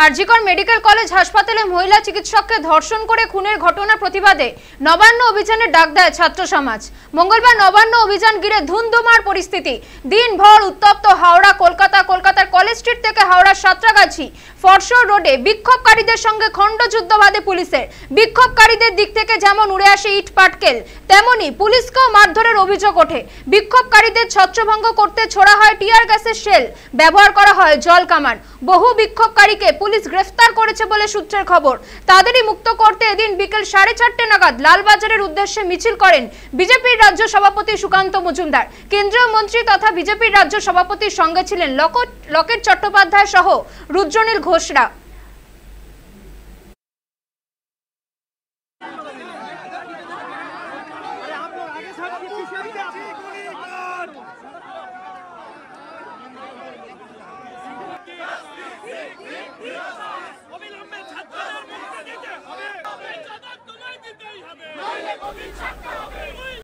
RG Kar medical college হাসপাতালে মহিলা চিকিৎসককে ধর্ষণ করে খুনের ঘটনার প্রতিবাদে নবান্ন অভিযানের ডাক দেয় ছাত্র সমাজ। মঙ্গলবার নবান্ন অভিযান ঘিরে ধুন্ধুমার পরিস্থিতি। দিনভর উত্তপ্ত হাওড়া কলকাতার কলেজ স্ট্রিট থেকে হাওড়ার সাঁতরাগাছি ফরশোর রোডে বিক্ষোভকারীদের সঙ্গে খণ্ডযুদ্ধ বাধে পুলিশের। বিক্ষোভকারীদের দিক থেকে যেমন উড়ে আসে ইট পাটকেল, তেমনি পুলিশকেও মারধরের অভিযোগ ওঠে। বিক্ষোভকারীদের ছত্রভঙ্গ করতে ছোড়া হয় টিয়ার গ্যাসের শেল, ব্যবহার করা হয় জল কামান। বহু বিক্ষোভকারীকে পুলিশ গ্রেফতার করেছে বলে সূত্রের খবর। তাদেরই মুক্ত করতে এদিন বিকেল 4:30 নাগাদ লালবাজারের উদ্দেশ্যে মিছিল করেন বিজেপির রাজ্য সভাপতি সুকান্ত মজুমদার। কেন্দ্রীয় মন্ত্রী তথা বিজেপির রাজ্য সভাপতির সঙ্গে ছিলেন লকেট চট্টোপাধ্যায় সহ রুদ্রনীল ঘোষরা। অবিলম্বে ছাত্রদের মুক্তি দিতে হবে।